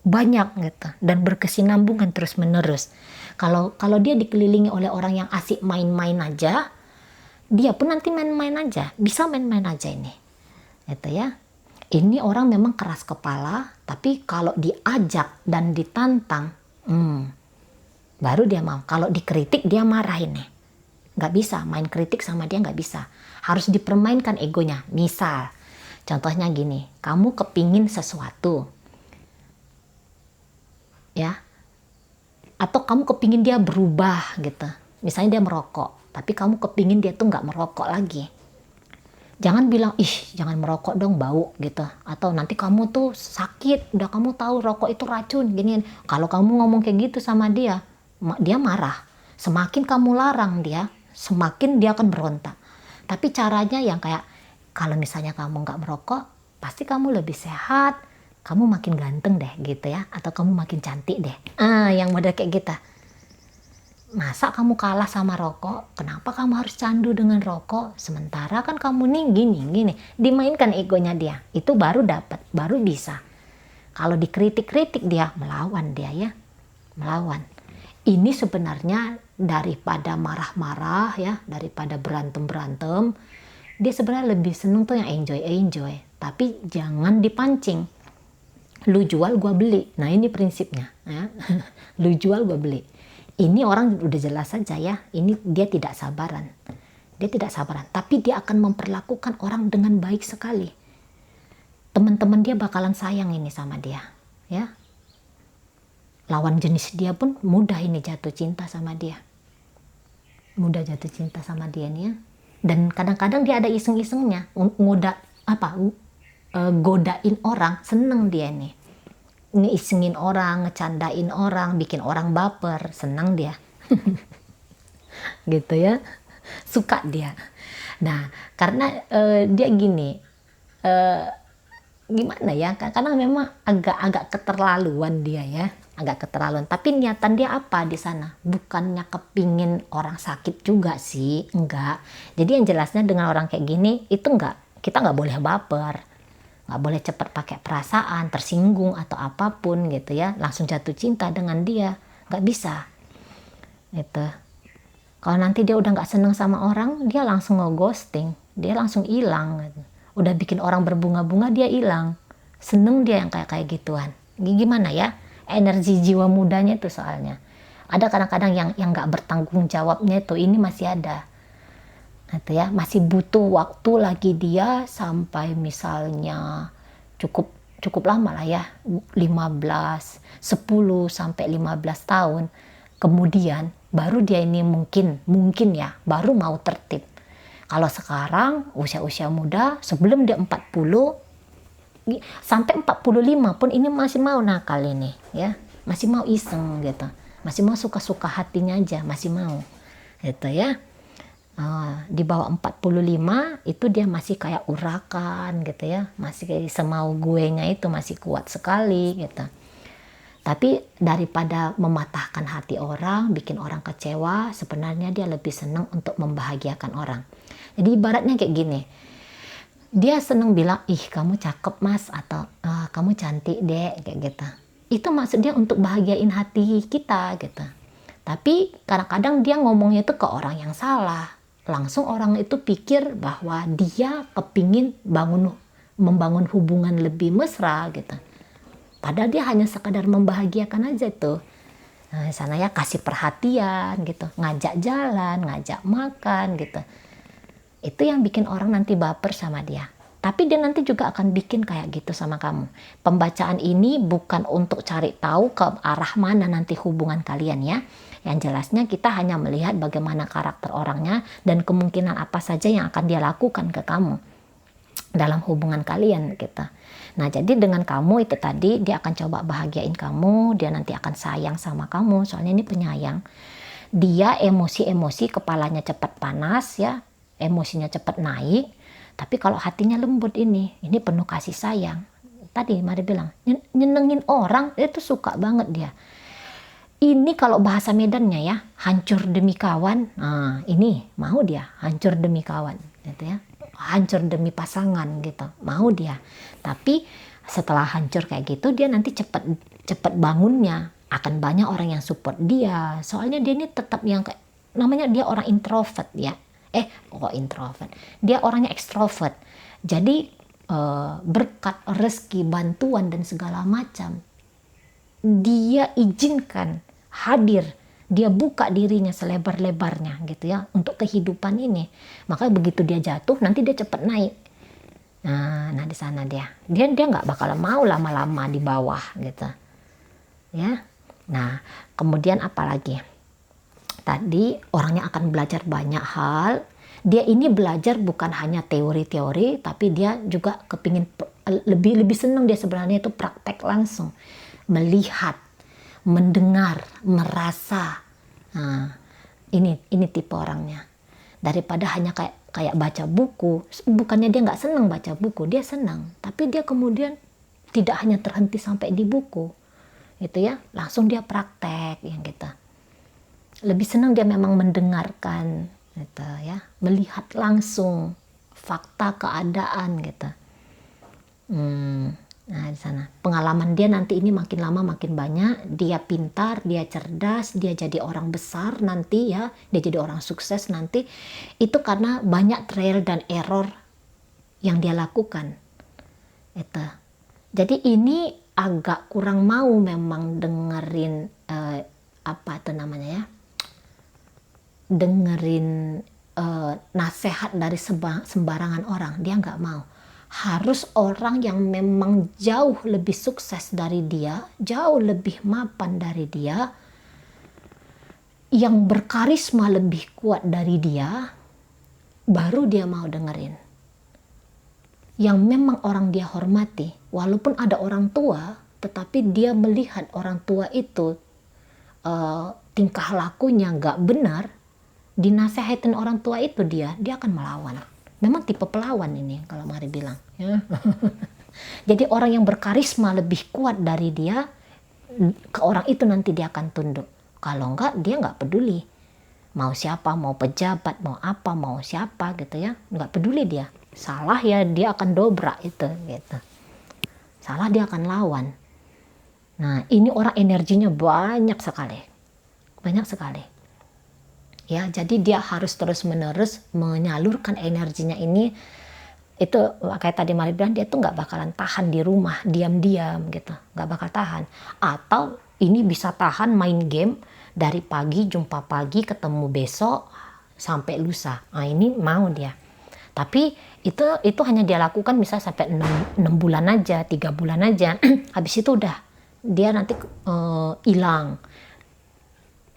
banyak gitu dan berkesinambungan terus menerus. Kalau dia dikelilingi oleh orang yang asik main-main aja, dia pun nanti main-main aja, bisa main-main aja ini. Gitu ya. Ini orang memang keras kepala, tapi kalau diajak dan ditantang, baru dia mau. Kalau dikritik dia marah ini. Nggak bisa, main kritik sama dia nggak bisa. Harus dipermainkan egonya. Misal, contohnya gini, kamu kepingin sesuatu. Ya, atau kamu kepingin dia berubah gitu. Misalnya dia merokok, tapi kamu kepingin dia tuh nggak merokok lagi. Jangan bilang, jangan merokok dong, bau gitu. Atau nanti kamu tuh sakit, udah kamu tahu rokok itu racun, gini. Kalau kamu ngomong kayak gitu sama dia, dia marah. Semakin kamu larang dia, semakin dia akan berontak. Tapi caranya yang kayak, kalau misalnya kamu nggak merokok, pasti kamu lebih sehat, kamu makin ganteng deh gitu ya. Atau kamu makin cantik deh. Yang model kayak gitu. Masa kamu kalah sama rokok? Kenapa kamu harus candu dengan rokok? Sementara kan kamu nih gini. Dimainkan egonya dia. Itu baru dapat, baru bisa. Kalau dikritik-kritik dia, melawan dia ya. Melawan. Ini sebenarnya daripada marah-marah ya, daripada berantem-berantem, dia sebenarnya lebih seneng tuh yang enjoy. Tapi jangan dipancing. Lu jual, gua beli. Nah ini prinsipnya. Ya. Lu jual, gua beli. Ini orang udah jelas saja ya, ini dia tidak sabaran. Dia tidak sabaran, tapi dia akan memperlakukan orang dengan baik sekali. Teman-teman dia bakalan sayang ini sama dia, ya. Lawan jenis dia pun mudah ini jatuh cinta sama dia. Mudah jatuh cinta sama dia nih ya. Dan kadang-kadang dia ada iseng-isengnya, godain orang, seneng dia nih. Ngeisengin orang, ngecandain orang, bikin orang baper, senang dia. Gitu ya. Suka dia. Nah, karena dia gini, gimana ya, karena memang agak keterlaluan dia ya, agak keterlaluan. Tapi niatan dia apa di sana? Bukannya kepingin orang sakit juga sih, enggak. Jadi yang jelasnya dengan orang kayak gini, itu kita nggak boleh baper. Nggak boleh cepat pakai perasaan, tersinggung atau apapun gitu ya, langsung jatuh cinta dengan dia, nggak bisa gitu. Kalau nanti dia udah nggak seneng sama orang, dia langsung nge-ghosting, dia langsung hilang gitu. Udah bikin orang berbunga-bunga, dia hilang. Seneng dia yang kayak gituan. Gimana ya, energi jiwa mudanya itu soalnya ada kadang-kadang yang nggak bertanggung jawabnya itu, ini masih ada. Gitu ya, masih butuh waktu lagi dia sampai misalnya cukup lama lah ya, 10 sampai 15 tahun kemudian baru dia ini mungkin ya baru mau tertib. Kalau sekarang usia muda, sebelum dia 40 sampai 45 pun ini masih mau nakal ini ya, masih mau iseng gitu, masih mau suka-suka hatinya aja, masih mau gitu ya. Di bawah 45 itu dia masih kayak urakan gitu ya, masih kayak semau guenya itu masih kuat sekali gitu. Tapi daripada mematahkan hati orang, bikin orang kecewa, sebenarnya dia lebih senang untuk membahagiakan orang. Jadi ibaratnya kayak gini, dia senang bilang, kamu cakep mas, atau kamu cantik dek, kayak gitu. Itu maksudnya untuk bahagiain hati kita gitu. Tapi kadang-kadang dia ngomongnya itu ke orang yang salah. Langsung orang itu pikir bahwa dia kepingin membangun hubungan lebih mesra gitu. Padahal dia hanya sekadar membahagiakan aja tuh. Nah, sana ya kasih perhatian gitu, ngajak jalan, ngajak makan gitu. Itu yang bikin orang nanti baper sama dia. Tapi dia nanti juga akan bikin kayak gitu sama kamu. Pembacaan ini bukan untuk cari tahu ke arah mana nanti hubungan kalian ya. Yang jelasnya kita hanya melihat bagaimana karakter orangnya dan kemungkinan apa saja yang akan dia lakukan ke kamu dalam hubungan kalian gitu. Nah, jadi dengan kamu itu tadi dia akan coba bahagiain kamu, dia nanti akan sayang sama kamu, soalnya ini penyayang. Dia emosi-emosi, kepalanya cepat panas ya, emosinya cepat naik. Tapi kalau hatinya lembut ini penuh kasih sayang. Tadi Mari bilang, nyenengin orang itu suka banget dia. Ini kalau bahasa Medannya ya, hancur demi kawan. Nah, ini mau dia, hancur demi kawan, gitu ya. Hancur demi pasangan gitu, mau dia. Tapi setelah hancur kayak gitu, dia nanti cepat bangunnya. Akan banyak orang yang support dia. Soalnya dia ini tetap yang kayak, namanya dia orang introvert ya. Introvert. Dia orangnya ekstrovert. Jadi berkat, rezeki, bantuan dan segala macam dia izinkan hadir. Dia buka dirinya selebar-lebarnya gitu ya untuk kehidupan ini. Makanya begitu dia jatuh nanti dia cepat naik. Nah di sana dia nggak bakal mau lama-lama di bawah gitu. Ya. Nah, kemudian apa lagi? Tadi orangnya akan belajar banyak hal. Dia ini belajar bukan hanya teori-teori, tapi dia juga kepingin lebih senang dia sebenarnya itu praktek langsung. Melihat, mendengar, merasa. Nah, ini tipe orangnya. Daripada hanya kayak baca buku, bukannya dia nggak senang baca buku, dia senang. Tapi dia kemudian tidak hanya terhenti sampai di buku. Gitu ya, langsung dia praktek yang gitu. Lebih senang dia memang mendengarkan gitu ya, melihat langsung fakta keadaan gitu. Nah di sana pengalaman dia nanti ini makin lama makin banyak. Dia pintar, dia cerdas, dia jadi orang besar nanti ya, dia jadi orang sukses nanti. Itu karena banyak trial dan error yang dia lakukan. Itu. Jadi ini agak kurang mau memang dengerin dengerin nasihat dari sembarangan orang. Dia nggak mau. Harus orang yang memang jauh lebih sukses dari dia, jauh lebih mapan dari dia, yang berkarisma lebih kuat dari dia, baru dia mau dengerin. Yang memang orang dia hormati, walaupun ada orang tua, tetapi dia melihat orang tua itu tingkah lakunya nggak benar, dinasehatin orang tua itu dia akan melawan. Memang tipe pelawan ini kalau Mari bilang. Ya. Jadi orang yang berkarisma lebih kuat dari dia, ke orang itu nanti dia akan tunduk. Kalau enggak, dia nggak peduli. Mau siapa, mau pejabat, mau apa, mau siapa gitu ya. Nggak peduli dia. Salah ya dia akan dobrak itu gitu. Salah dia akan lawan. Nah ini orang energinya banyak sekali. Banyak sekali. Ya, jadi dia harus terus-menerus menyalurkan energinya ini. Itu kayak tadi Mari bilang, dia tuh nggak bakalan tahan di rumah diam-diam gitu, nggak bakal tahan. Atau ini bisa tahan main game dari pagi jumpa pagi, ketemu besok sampai lusa. Nah ini mau dia. Tapi itu hanya dia lakukan misalnya sampai 6 bulan aja, 3 bulan aja. Habis itu udah dia nanti hilang.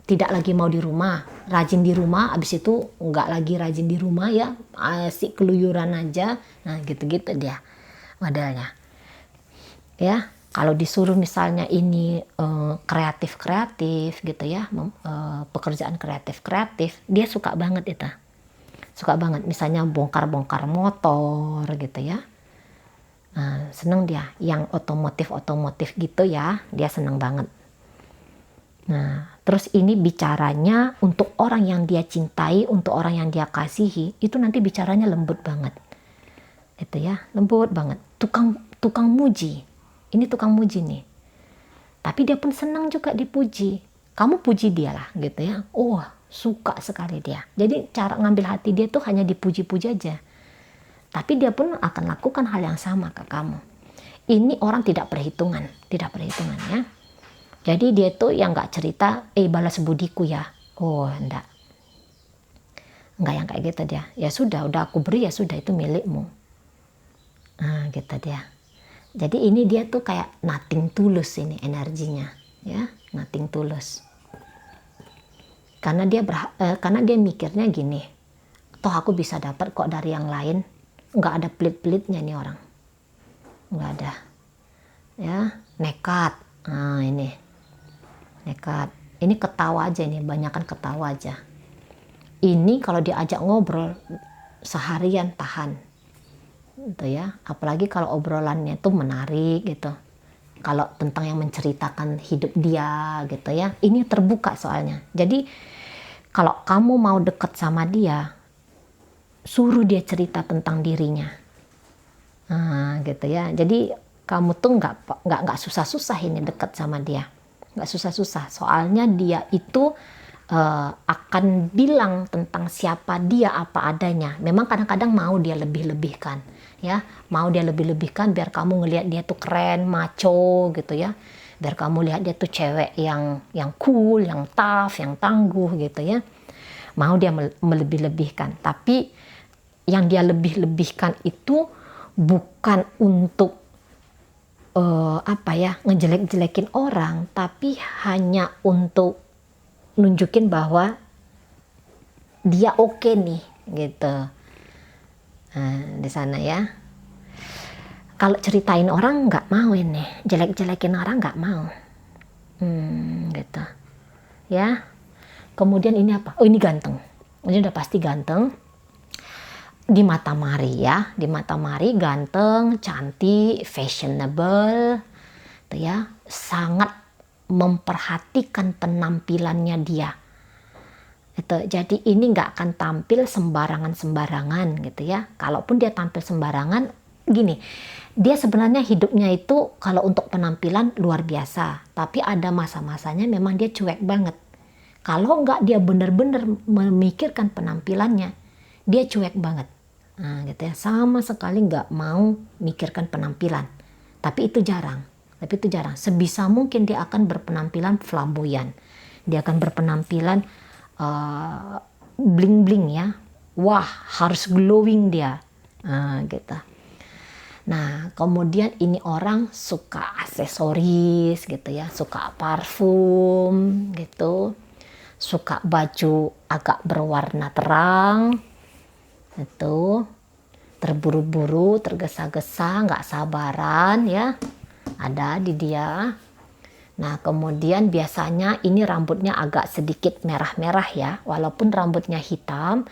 Tidak lagi mau di rumah, rajin di rumah, abis itu nggak lagi rajin di rumah ya, asik keluyuran aja. Nah gitu-gitu dia modelnya. Ya, kalau disuruh misalnya ini kreatif gitu ya, pekerjaan kreatif, dia suka banget itu. Suka banget, misalnya bongkar-bongkar motor gitu ya. Nah, seneng dia, yang otomotif gitu ya, dia seneng banget. Nah, terus ini bicaranya untuk orang yang dia cintai, untuk orang yang dia kasihi, itu nanti bicaranya lembut banget. Itu ya, lembut banget. Tukang muji. Ini tukang muji nih. Tapi dia pun senang juga dipuji. Kamu puji dia lah gitu ya. Oh, suka sekali dia. Jadi cara ngambil hati dia tuh hanya dipuji-puji aja. Tapi dia pun akan lakukan hal yang sama ke kamu. Ini orang tidak perhitungan ya. Jadi dia tuh yang nggak cerita, balas budiku ya. Oh, enggak yang kayak gitu dia. Ya sudah, udah aku beri ya sudah, itu milikmu. Nah, gitu dia. Jadi ini dia tuh kayak nothing tulus ini energinya, ya, nothing tulus. Karena dia mikirnya gini, toh aku bisa dapat kok dari yang lain, nggak ada pelit-pelitnya nih orang, nggak ada, ya, nekat. Nah ini nekat, ini ketawa aja, ini banyakan ketawa aja. Ini kalau diajak ngobrol seharian tahan, gitu ya. Apalagi kalau obrolannya tuh menarik gitu. Kalau tentang yang menceritakan hidup dia gitu ya, ini terbuka soalnya. Jadi kalau kamu mau deket sama dia, suruh dia cerita tentang dirinya, nah, gitu ya. Jadi kamu tuh nggak susah-susah ini deket sama dia, nggak susah-susah. Soalnya dia itu akan bilang tentang siapa dia apa adanya. Memang kadang-kadang mau dia lebih-lebihkan, ya, mau dia lebih-lebihkan biar kamu ngelihat dia tuh keren, macho gitu ya. Biar kamu lihat dia tuh cewek yang cool, yang tough, yang tangguh gitu ya. Mau dia melebih-lebihkan, tapi yang dia lebih-lebihkan itu bukan untuk ngejelek-jelekin orang, tapi hanya untuk nunjukin bahwa dia oke nih gitu. Nah, di sana ya. Kalau ceritain orang nggak mau ini, jelek-jelekin orang nggak mau, gitu ya. Kemudian ini apa? Oh, ini ganteng, ini udah pasti ganteng. Di mata Mari ya, di mata Mari ganteng, cantik, fashionable, tuh ya, sangat memperhatikan penampilannya dia. Itu, jadi ini nggak akan tampil sembarangan gitu ya. Kalaupun dia tampil sembarangan, gini, dia sebenarnya hidupnya itu kalau untuk penampilan luar biasa, tapi ada masa-masanya memang dia cuek banget. Kalau nggak dia benar-benar memikirkan penampilannya, dia cuek banget. Nah, gitu ya, sama sekali nggak mau mikirkan penampilan. Tapi itu jarang. Sebisa mungkin dia akan berpenampilan flamboyan. Dia akan berpenampilan bling-bling ya. Wah, harus glowing dia. Nah, gitu. Nah, kemudian ini orang suka aksesoris gitu ya, suka parfum gitu, suka baju agak berwarna terang, itu terburu-buru, tergesa-gesa, nggak sabaran ya, ada di dia. Nah, kemudian biasanya ini rambutnya agak sedikit merah-merah ya, walaupun rambutnya hitam,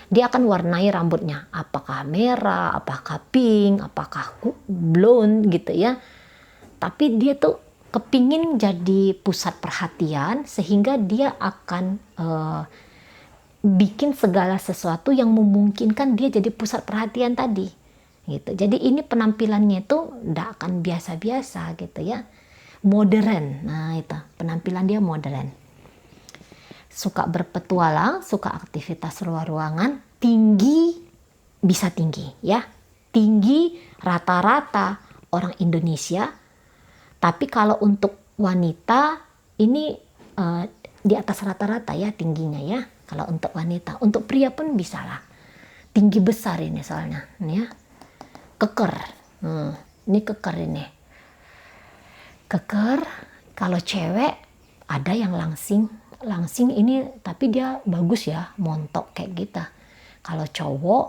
dia akan warnai rambutnya, apakah merah, apakah pink, apakah blonde gitu ya. Tapi dia tuh kepingin jadi pusat perhatian, sehingga dia akan bikin segala sesuatu yang memungkinkan dia jadi pusat perhatian tadi gitu. Jadi ini penampilannya itu nggak akan biasa-biasa gitu ya, modern. Nah, itu penampilan dia modern, suka berpetualang, suka aktivitas luar ruangan, tinggi, bisa tinggi ya, tinggi rata-rata orang Indonesia. Tapi kalau untuk wanita ini di atas rata-rata ya tingginya ya. Kalau untuk wanita, untuk pria pun bisa lah. Tinggi besar ini soalnya, ini ya. Keker, ini keker ini. Keker. Kalau cewek ada yang langsing ini, tapi dia bagus ya, montok kayak gitu. Kalau cowok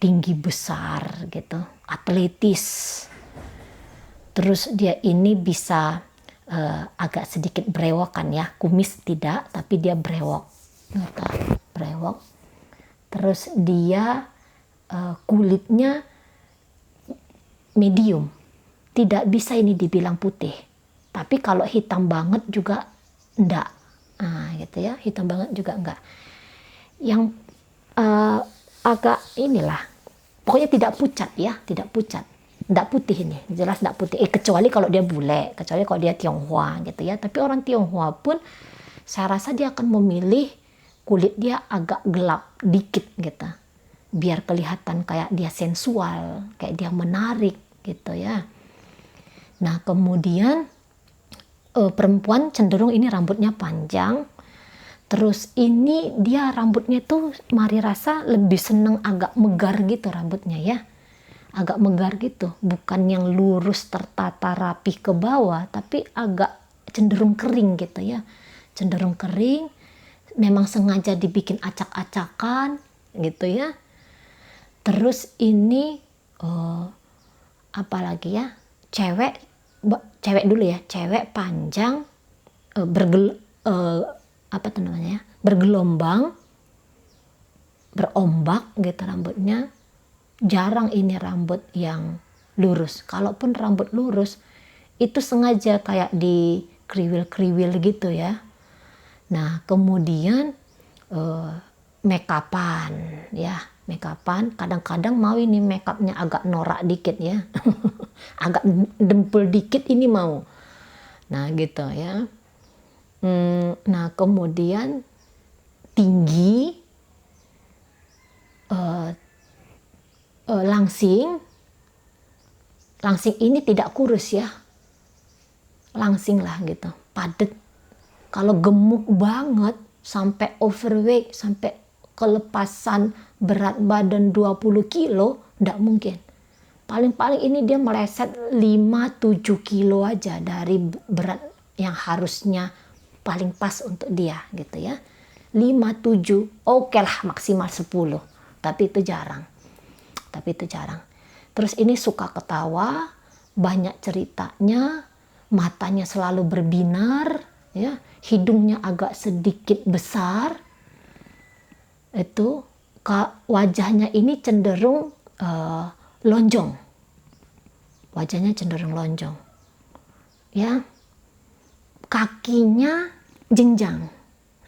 tinggi besar gitu, atletis. Terus dia ini bisa agak sedikit brewokan ya, kumis tidak, tapi dia brewok. Brewok. Terus dia kulitnya medium, tidak bisa ini dibilang putih, tapi kalau hitam banget juga enggak. Nah, gitu ya, hitam banget juga enggak. Yang agak inilah, pokoknya tidak pucat ya, tidak pucat, enggak putih ini, jelas enggak putih. Kecuali kalau dia bule, kecuali kalau dia Tionghoa gitu ya. Tapi orang Tionghoa pun saya rasa dia akan memilih kulit dia agak gelap dikit gitu, biar kelihatan kayak dia sensual, kayak dia menarik gitu ya. Nah, kemudian perempuan cenderung ini rambutnya panjang. Terus ini dia rambutnya tuh Mari rasa lebih seneng agak megar gitu rambutnya ya. agak megar gitu, bukan yang lurus tertata rapi ke bawah, tapi agak cenderung kering gitu ya, cenderung kering. Memang sengaja dibikin acak-acakan gitu ya. Terus ini apalagi ya, cewek dulu ya, cewek panjang, apa tuh namanya, bergelombang, berombak gitu rambutnya. Jarang ini rambut yang lurus. Kalaupun rambut lurus itu sengaja kayak di kriwil-kriwil gitu ya. Nah kemudian make upan ya, make upan kadang-kadang mau ini make upnya agak norak dikit ya. Agak dempul dikit ini mau. Nah gitu ya. Nah kemudian tinggi, langsing ini tidak kurus ya, langsing lah gitu, padat. Kalau gemuk banget sampai overweight, sampai kelepasan berat badan 20 kilo, nggak mungkin. Paling-paling ini dia meleset 5-7 kilo aja dari berat yang harusnya paling pas untuk dia gitu ya. 5-7, oke lah maksimal 10, tapi itu jarang. Terus ini suka ketawa, banyak ceritanya, matanya selalu berbinar, ya, hidungnya agak sedikit besar. Itu wajahnya ini cenderung lonjong. Wajahnya cenderung lonjong. Ya. Kakinya jenjang.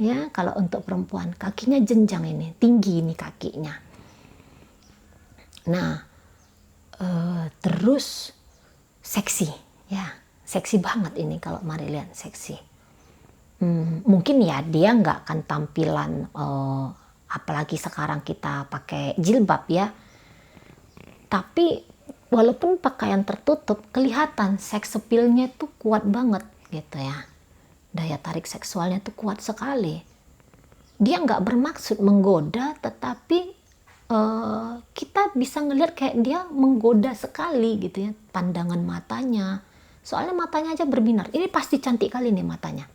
Ya, kalau untuk perempuan, kakinya jenjang ini, tinggi ini kakinya. Nah, terus seksi, ya, seksi banget ini kalau mari lihat seksi. Mungkin ya dia nggak akan tampilan, apalagi sekarang kita pakai jilbab ya. Tapi walaupun pakaian tertutup, kelihatan seks appeal-nya tuh kuat banget gitu ya. Daya tarik seksualnya tuh kuat sekali. Dia nggak bermaksud menggoda, tetapi kita bisa ngelihat kayak dia menggoda sekali gitu ya, pandangan matanya. Soalnya matanya aja berbinar. Ini pasti cantik kali nih matanya.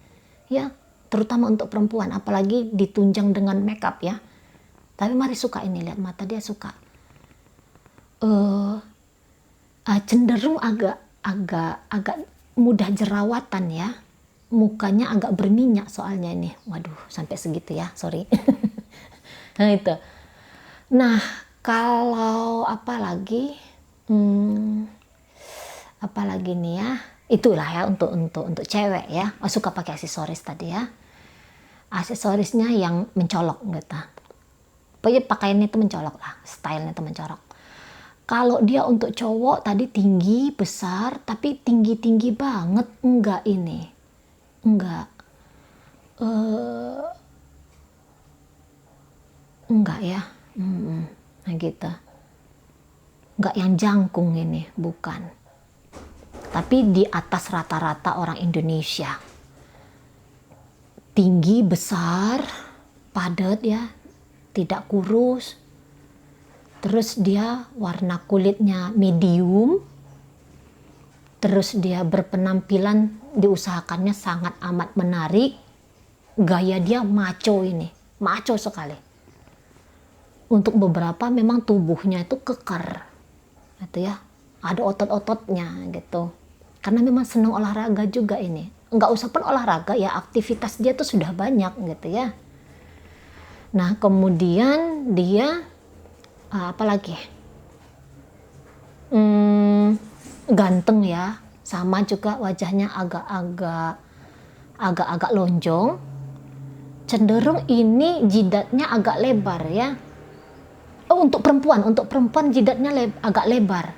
Ya, terutama untuk perempuan, apalagi ditunjang dengan makeup ya. Tapi mari suka ini, lihat mata dia suka. Cenderung agak mudah jerawatan ya. Mukanya agak berminyak soalnya ini. Waduh, sampai segitu ya, sorry. Nah itu. Nah, kalau apalagi nih ya, itulah ya untuk cewek ya. Suka pakai aksesoris tadi ya. Aksesorisnya yang mencolok gitu. Pokoknya pakaiannya itu mencolok lah, stylenya itu mencolok. Kalau dia untuk cowok tadi tinggi, besar, tapi tinggi-tinggi banget enggak ini. Enggak. Enggak ya. Nah gitu. Enggak yang jangkung ini, bukan. Tapi di atas rata-rata orang Indonesia. Tinggi, besar, padat ya, tidak kurus. Terus dia warna kulitnya medium. Terus dia berpenampilan, diusahakannya sangat amat menarik. Gaya dia macho ini, macho sekali. Untuk beberapa memang tubuhnya itu kekar, gitu ya, ada otot-ototnya gitu. Karena memang senang olahraga juga ini. Nggak usah pun olahraga ya, aktivitas dia tuh sudah banyak gitu ya. Nah kemudian dia apalagi ganteng ya, sama juga wajahnya agak-agak lonjong. Cenderung ini jidatnya agak lebar ya. Untuk perempuan jidatnya agak lebar.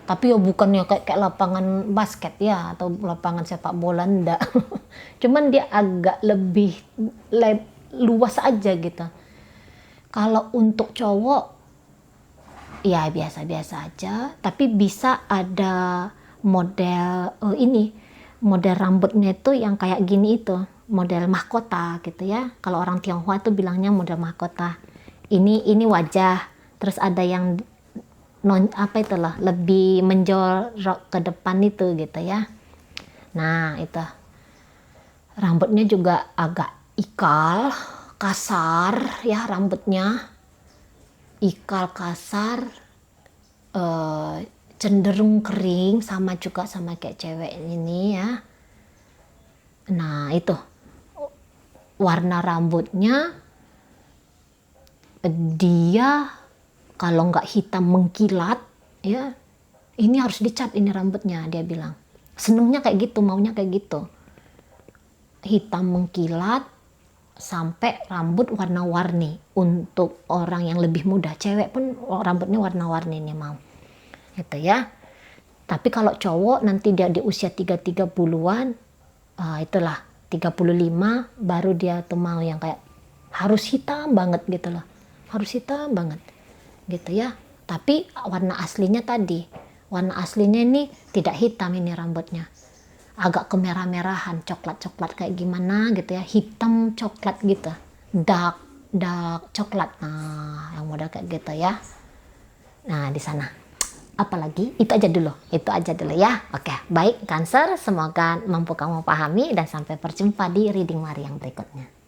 Tapi ya bukannya kayak lapangan basket ya, atau lapangan sepak bola, enggak. Cuman dia agak lebih luas aja gitu. Kalau untuk cowok ya biasa-biasa aja, tapi bisa ada model model rambutnya itu yang kayak gini itu, model mahkota gitu ya. Kalau orang Tionghoa itu bilangnya model mahkota. Ini wajah, terus ada yang apa itulah, lebih menjorok ke depan itu gitu ya. Nah itu rambutnya juga agak ikal, kasar ya, rambutnya ikal kasar, cenderung kering, sama juga sama kayak cewek ini ya. Nah itu warna rambutnya dia kalau nggak hitam mengkilat ya, ini harus dicat ini rambutnya, dia bilang. Senengnya kayak gitu, maunya kayak gitu. Hitam mengkilat sampai rambut warna-warni untuk orang yang lebih muda. Cewek pun rambutnya warna-warni nih mau. Itu ya. Tapi kalau cowok nanti dia di usia 30-an, itulah 35 baru dia tuh mau yang kayak harus hitam banget gitu loh. Harus hitam banget gitu ya. Tapi warna aslinya tadi, warna aslinya ini tidak hitam ini rambutnya. Agak kemerah-merahan, coklat-coklat kayak gimana gitu ya. Hitam coklat gitu. Dark coklat. Nah, yang model kayak gitu ya. Nah, di sana. Apalagi itu aja dulu ya. Oke, baik Cancer, semoga mampu kamu pahami dan sampai berjumpa di reading Mari yang berikutnya.